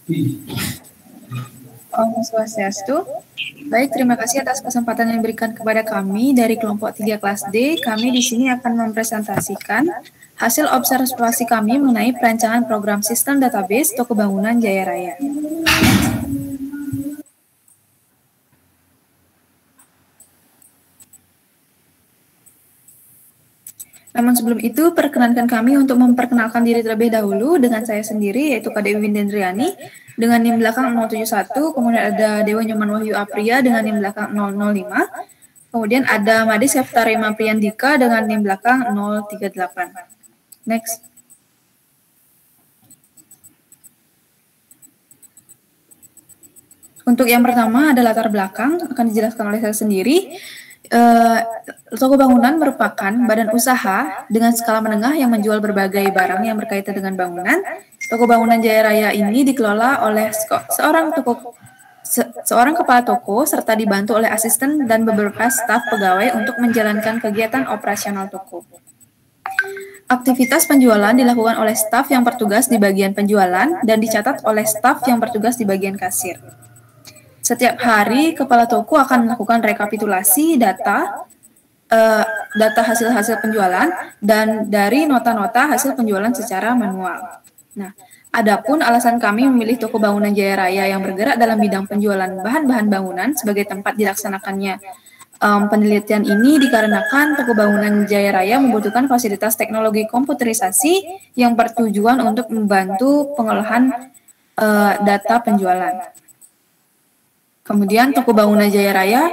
Om Swastiastu. Baik, terima kasih atas kesempatan yang diberikan kepada kami dari kelompok 3 kelas D. Kami di sini akan mempresentasikan hasil observasi kami mengenai perancangan program sistem database Toko Bangunan Jaya Raya. Namun sebelum itu, perkenankan kami untuk memperkenalkan diri terlebih dahulu dengan saya sendiri, yaitu Kak Dewi Windendriani, dengan NIM belakang 071, kemudian ada Dewa Nyoman Wahyu Apria dengan NIM belakang 005, kemudian ada Made Septarema Priyandika dengan NIM belakang 038. Next. Untuk yang pertama ada latar belakang, akan dijelaskan oleh saya sendiri. Toko bangunan merupakan badan usaha dengan skala menengah yang menjual berbagai barang yang berkaitan dengan bangunan. Toko Bangunan Jaya Raya ini dikelola oleh seorang kepala toko serta dibantu oleh asisten dan beberapa staf pegawai untuk menjalankan kegiatan operasional toko. Aktivitas penjualan dilakukan oleh staf yang bertugas di bagian penjualan dan dicatat oleh staf yang bertugas di bagian kasir. Setiap hari, kepala toko akan melakukan rekapitulasi data hasil-hasil penjualan dan dari nota-nota hasil penjualan secara manual. Nah, adapun alasan kami memilih Toko Bangunan Jaya Raya yang bergerak dalam bidang penjualan bahan-bahan bangunan sebagai tempat dilaksanakannya penelitian ini dikarenakan Toko Bangunan Jaya Raya membutuhkan fasilitas teknologi komputerisasi yang bertujuan untuk membantu pengolahan data penjualan. Kemudian Toko Bangunan Jaya Raya,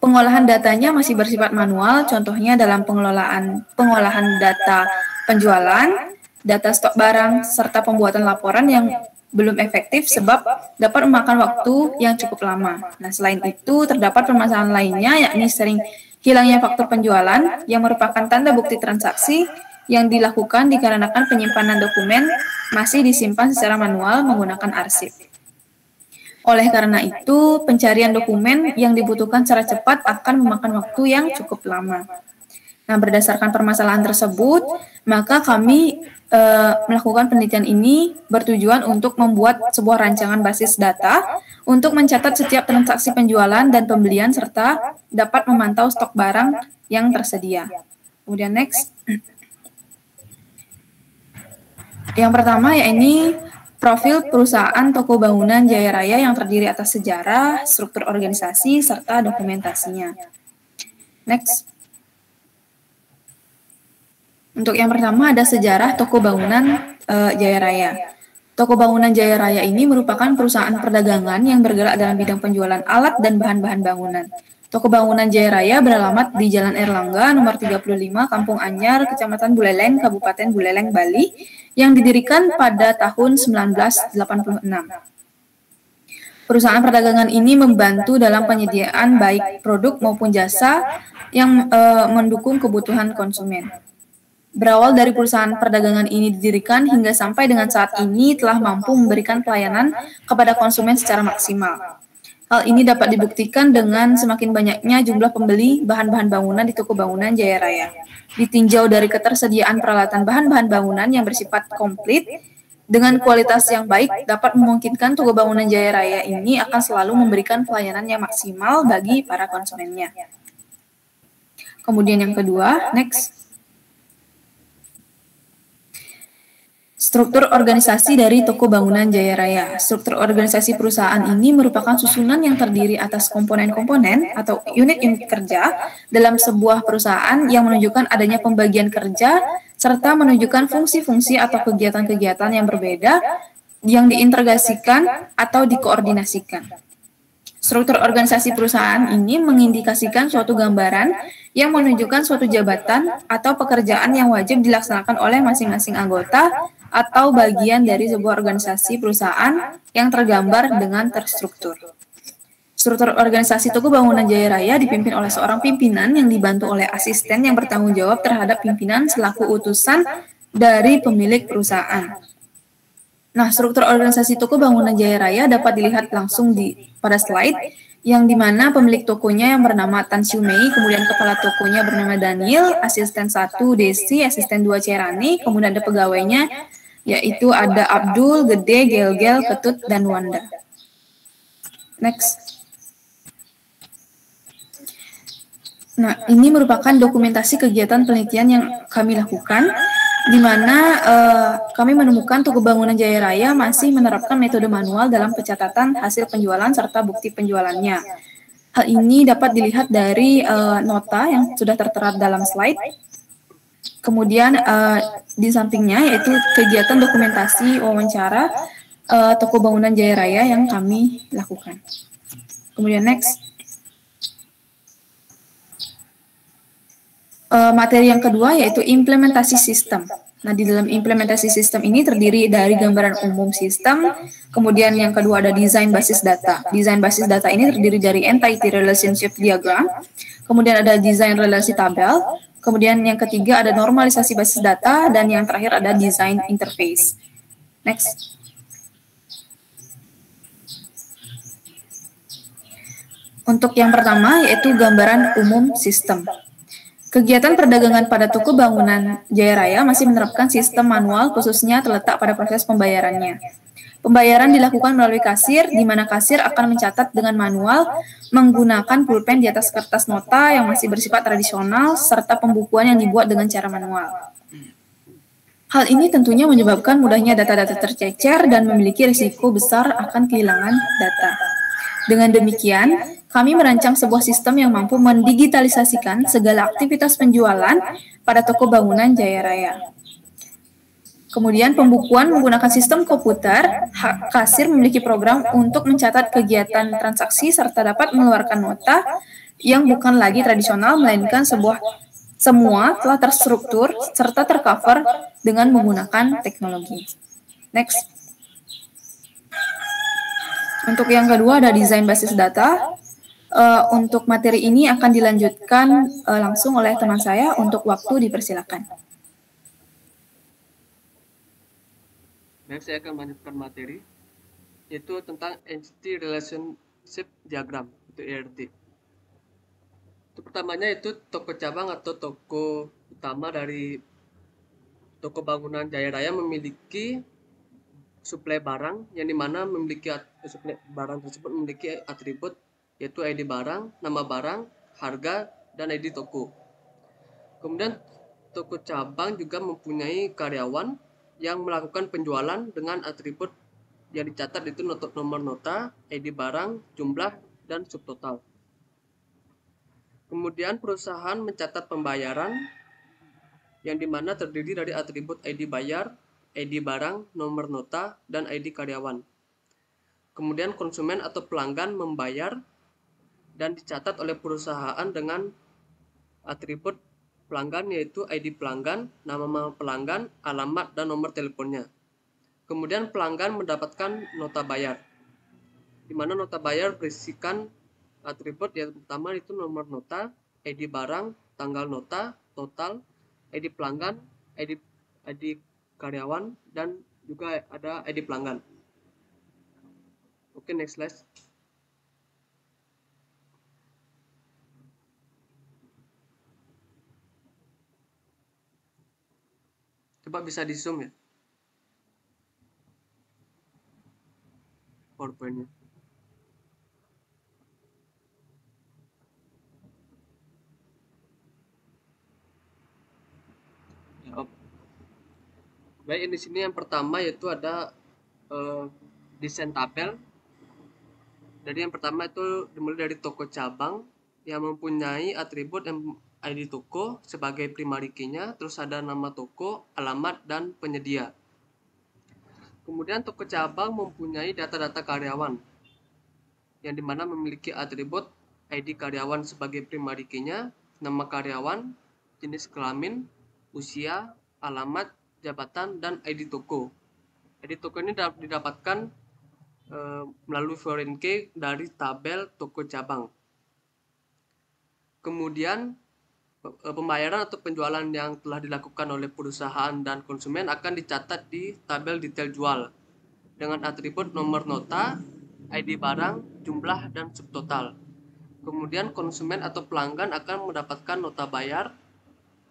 pengolahan datanya masih bersifat manual, contohnya dalam pengolahan data penjualan, data stok barang, serta pembuatan laporan yang belum efektif sebab dapat memakan waktu yang cukup lama. Nah, selain itu, terdapat permasalahan lainnya, yakni sering hilangnya faktur penjualan yang merupakan tanda bukti transaksi yang dilakukan dikarenakan penyimpanan dokumen masih disimpan secara manual menggunakan arsip. Oleh karena itu, pencarian dokumen yang dibutuhkan secara cepat akan memakan waktu yang cukup lama. Nah, berdasarkan permasalahan tersebut, maka kami melakukan penelitian ini bertujuan untuk membuat sebuah rancangan basis data untuk mencatat setiap transaksi penjualan dan pembelian serta dapat memantau stok barang yang tersedia. Kemudian next. Yang pertama yakni profil perusahaan Toko Bangunan Jaya Raya yang terdiri atas sejarah, struktur organisasi, serta dokumentasinya. Next. Untuk yang pertama ada sejarah Toko Bangunan Jaya Raya. Toko Bangunan Jaya Raya ini merupakan perusahaan perdagangan yang bergerak dalam bidang penjualan alat dan bahan-bahan bangunan. Toko Bangunan Jaya Raya beralamat di Jalan Erlangga, nomor 35, Kampung Anyar, Kecamatan Buleleng, Kabupaten Buleleng, Bali, yang didirikan pada tahun 1986. Perusahaan perdagangan ini membantu dalam penyediaan baik produk maupun jasa yang mendukung kebutuhan konsumen. Berawal dari perusahaan perdagangan ini didirikan hingga sampai dengan saat ini telah mampu memberikan pelayanan kepada konsumen secara maksimal. Hal ini dapat dibuktikan dengan semakin banyaknya jumlah pembeli bahan-bahan bangunan di Toko Bangunan Jaya Raya. Ditinjau dari ketersediaan peralatan bahan-bahan bangunan yang bersifat komplit dengan kualitas yang baik dapat memungkinkan Toko Bangunan Jaya Raya ini akan selalu memberikan pelayanan yang maksimal bagi para konsumennya. Kemudian yang kedua, next. Struktur organisasi dari Toko Bangunan Jaya Raya. Struktur organisasi perusahaan ini merupakan susunan yang terdiri atas komponen-komponen atau unit-unit kerja dalam sebuah perusahaan yang menunjukkan adanya pembagian kerja serta menunjukkan fungsi-fungsi atau kegiatan-kegiatan yang berbeda yang diintegrasikan atau dikoordinasikan. Struktur organisasi perusahaan ini mengindikasikan suatu gambaran yang menunjukkan suatu jabatan atau pekerjaan yang wajib dilaksanakan oleh masing-masing anggota atau bagian dari sebuah organisasi perusahaan yang tergambar dengan terstruktur. Struktur organisasi Toko Bangunan Jaya Raya dipimpin oleh seorang pimpinan yang dibantu oleh asisten yang bertanggung jawab terhadap pimpinan selaku utusan dari pemilik perusahaan. Nah, struktur organisasi Toko Bangunan Jaya Raya dapat dilihat langsung pada slide, yang dimana pemilik tokonya yang bernama Tan Siu Mei, kemudian kepala tokonya bernama Daniel, asisten 1 Desi, asisten 2 Cerane, kemudian ada pegawainya yaitu ada Abdul, Gede, Gel-Gel, Ketut, dan Wanda. Next. Nah, ini merupakan dokumentasi kegiatan penelitian yang kami lakukan, di mana kami menemukan toko bangunan Jaya Raya masih menerapkan metode manual dalam pencatatan hasil penjualan serta bukti penjualannya. Hal ini dapat dilihat dari nota yang sudah tertera dalam slide. Kemudian di sampingnya yaitu kegiatan dokumentasi wawancara toko bangunan Jaya Raya yang kami lakukan. Kemudian next. Materi yang kedua yaitu implementasi sistem. Nah, di dalam implementasi sistem ini terdiri dari gambaran umum sistem, kemudian yang kedua ada desain basis data. Desain basis data ini terdiri dari entity relationship diagram, kemudian ada desain relasi tabel, kemudian yang ketiga ada normalisasi basis data, dan yang terakhir ada desain interface. Next. Untuk yang pertama yaitu gambaran umum sistem. Kegiatan perdagangan pada toko bangunan Jaya Raya masih menerapkan sistem manual, khususnya terletak pada proses pembayarannya. Pembayaran dilakukan melalui kasir, di mana kasir akan mencatat dengan manual menggunakan pulpen di atas kertas nota yang masih bersifat tradisional, serta pembukuan yang dibuat dengan cara manual. Hal ini tentunya menyebabkan mudahnya data-data tercecer dan memiliki risiko besar akan kehilangan data. Dengan demikian, kami merancang sebuah sistem yang mampu mendigitalisasikan segala aktivitas penjualan pada toko bangunan Jaya Raya. Kemudian pembukuan menggunakan sistem komputer, kasir memiliki program untuk mencatat kegiatan transaksi serta dapat mengeluarkan nota yang bukan lagi tradisional, melainkan semua telah terstruktur serta tercover dengan menggunakan teknologi. Next. Untuk yang kedua ada desain basis data. Untuk materi ini akan dilanjutkan langsung oleh teman saya. Untuk waktu dipersilakan. Baik, saya akan melanjutkan materi, yaitu tentang Entity Relationship Diagram, itu ERD. Itu pertamanya itu toko cabang atau toko utama dari toko bangunan Jaya Raya memiliki suplai barang, yang dimana suplai barang tersebut memiliki atribut yaitu ID barang, nama barang, harga, dan ID toko. Kemudian toko cabang juga mempunyai karyawan yang melakukan penjualan dengan atribut yang dicatat itu nomor nota, ID barang, jumlah, dan subtotal. Kemudian perusahaan mencatat pembayaran yang dimana terdiri dari atribut ID bayar, ID barang, nomor nota, dan ID karyawan. Kemudian konsumen atau pelanggan membayar dan dicatat oleh perusahaan dengan atribut pelanggan yaitu ID pelanggan, nama pelanggan, alamat, dan nomor teleponnya. Kemudian pelanggan mendapatkan nota bayar, di mana nota bayar berisikan atribut yang pertama itu nomor nota, ID barang, tanggal nota, total, ID pelanggan, ID karyawan, dan juga ada ID pelanggan. Oke, next slide. Coba bisa di zoom ya PowerPoint-nya. Baik, di sini yang pertama yaitu ada desain tabel. Jadi yang pertama itu dimulai dari toko cabang yang mempunyai atribut ID toko sebagai primary key-nya, terus ada nama toko, alamat, dan penyedia. Kemudian toko cabang mempunyai data-data karyawan yang dimana memiliki atribut ID karyawan sebagai primary key-nya, nama karyawan, jenis kelamin, usia, alamat, jabatan, dan ID toko. ID toko ini didapatkan melalui foreign key dari tabel toko cabang. Kemudian pembayaran atau penjualan yang telah dilakukan oleh perusahaan dan konsumen akan dicatat di tabel detail jual dengan atribut nomor nota, ID barang, jumlah, dan subtotal. Kemudian konsumen atau pelanggan akan mendapatkan nota bayar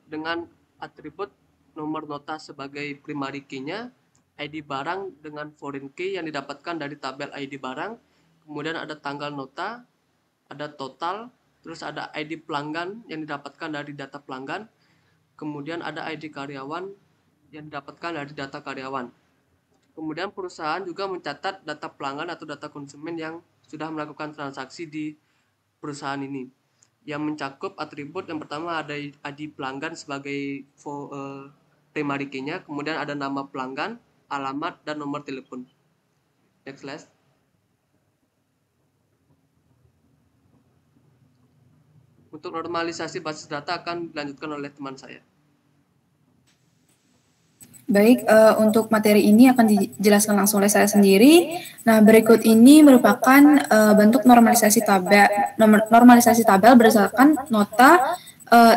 dengan atribut nomor nota sebagai primary key-nya, ID barang dengan foreign key yang didapatkan dari tabel ID barang, kemudian ada tanggal nota, ada total, terus ada ID pelanggan yang didapatkan dari data pelanggan, kemudian ada ID karyawan yang didapatkan dari data karyawan. Kemudian perusahaan juga mencatat data pelanggan atau data konsumen yang sudah melakukan transaksi di perusahaan ini, yang mencakup atribut yang pertama ada ID pelanggan sebagai primary key-nya, kemudian ada nama pelanggan, alamat, dan nomor telepon. Next slide. Untuk normalisasi basis data akan dilanjutkan oleh teman saya. Baik, untuk materi ini akan dijelaskan langsung oleh saya sendiri. Nah, berikut ini merupakan bentuk normalisasi tabel, normalisasi tabel berdasarkan nota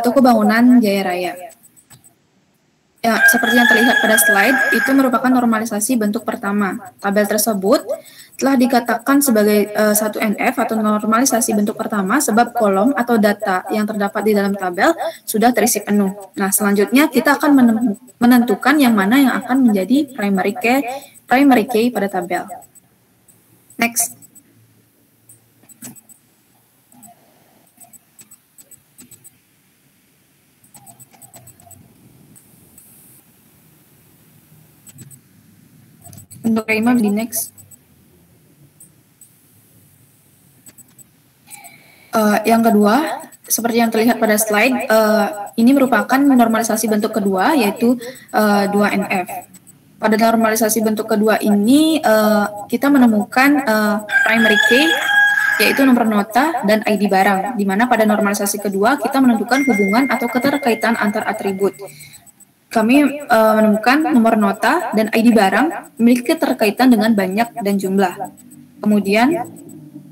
toko bangunan Jaya Raya. Ya, seperti yang terlihat pada slide, itu merupakan normalisasi bentuk pertama. Tabel tersebut telah dikatakan sebagai 1NF atau normalisasi bentuk pertama sebab kolom atau data yang terdapat di dalam tabel sudah terisi penuh. Nah, selanjutnya kita akan menentukan yang mana yang akan menjadi primary key pada tabel. Next. Untuk Reima di next. Yang kedua, seperti yang terlihat pada slide, ini merupakan normalisasi bentuk kedua, yaitu 2NF. Pada normalisasi bentuk kedua ini, kita menemukan primary key, yaitu nomor nota dan ID barang, di mana pada normalisasi kedua kita menentukan hubungan atau keterkaitan antar atribut. Kami menemukan nomor nota dan ID barang memiliki keterkaitan dengan banyak dan jumlah. Kemudian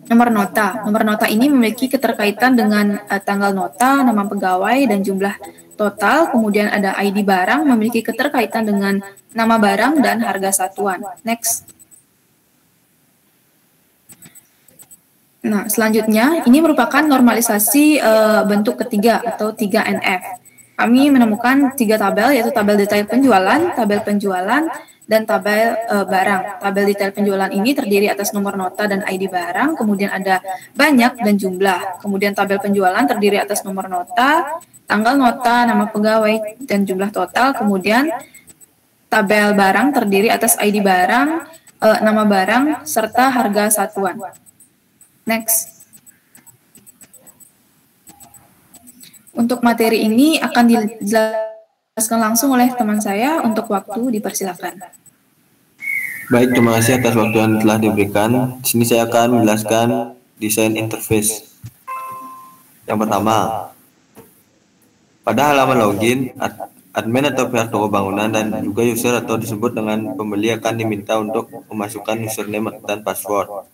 nomor nota ini memiliki keterkaitan dengan tanggal nota, nama pegawai, dan jumlah total. Kemudian ada ID barang memiliki keterkaitan dengan nama barang dan harga satuan. Next. Nah, selanjutnya ini merupakan normalisasi bentuk ketiga atau 3NF. Kami menemukan 3 tabel, yaitu tabel detail penjualan, dan tabel barang. Tabel detail penjualan ini terdiri atas nomor nota dan ID barang, kemudian ada banyak dan jumlah. Kemudian tabel penjualan terdiri atas nomor nota, tanggal nota, nama pegawai, dan jumlah total. Kemudian tabel barang terdiri atas ID barang, nama barang, serta harga satuan. Next. Untuk materi ini akan dijelaskan langsung oleh teman saya. Untuk waktu dipersilakan. Baik, terima kasih atas waktu yang telah diberikan. Di sini saya akan menjelaskan desain interface. Yang pertama, pada halaman login, admin atau pihak toko bangunan dan juga user atau disebut dengan pembeli akan diminta untuk memasukkan username dan password.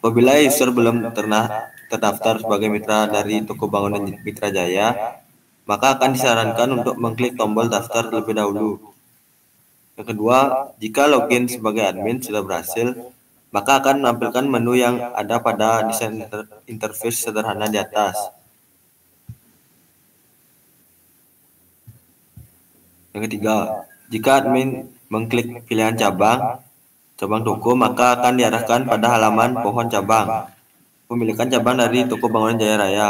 Apabila user belum pernah terdaftar sebagai mitra dari toko bangunan Mitra Jaya, maka akan disarankan untuk mengklik tombol daftar terlebih dahulu. Yang kedua, jika login sebagai admin sudah berhasil, maka akan menampilkan menu yang ada pada desain interface sederhana di atas. Yang ketiga, jika admin mengklik pilihan cabang toko, maka akan diarahkan pada halaman pohon cabang, pemilikan cabang dari toko bangunan Jaya Raya,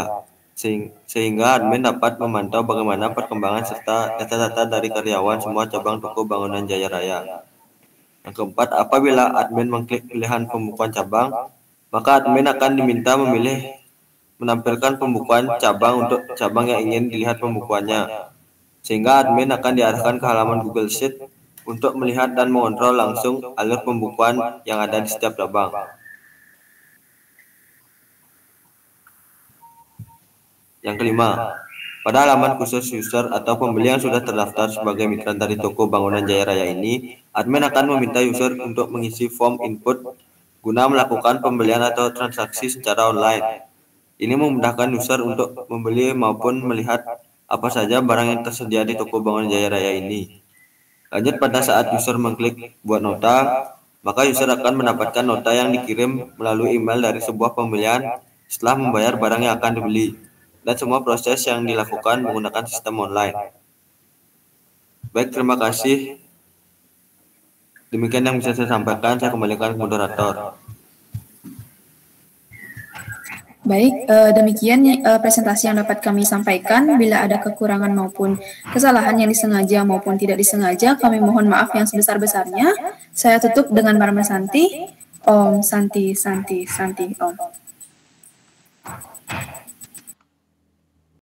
sehingga admin dapat memantau bagaimana perkembangan serta data-data dari karyawan semua cabang toko bangunan Jaya Raya. Yang keempat, apabila admin mengklik pilihan pembukuan cabang, maka admin akan diminta menampilkan pembukuan cabang untuk cabang yang ingin dilihat pembukuannya, sehingga admin akan diarahkan ke halaman Google Sheet untuk melihat dan mengontrol langsung alur pembukuan yang ada di setiap cabang. Yang kelima, pada halaman khusus user atau pembeli yang sudah terdaftar sebagai mitra dari toko bangunan Jaya Raya ini, admin akan meminta user untuk mengisi form input guna melakukan pembelian atau transaksi secara online. Ini memudahkan user untuk membeli maupun melihat apa saja barang yang tersedia di toko bangunan Jaya Raya ini. Lanjut, pada saat user mengklik buat nota, maka user akan mendapatkan nota yang dikirim melalui email dari sebuah pembelian setelah membayar barang yang akan dibeli, dan semua proses yang dilakukan menggunakan sistem online. Baik, terima kasih. Demikian yang bisa saya sampaikan, saya kembalikan ke moderator. Baik, demikian presentasi yang dapat kami sampaikan. Bila ada kekurangan maupun kesalahan yang disengaja maupun tidak disengaja, kami mohon maaf yang sebesar-besarnya. Saya tutup dengan Parma Santi. Om Santi Santi Santi Om.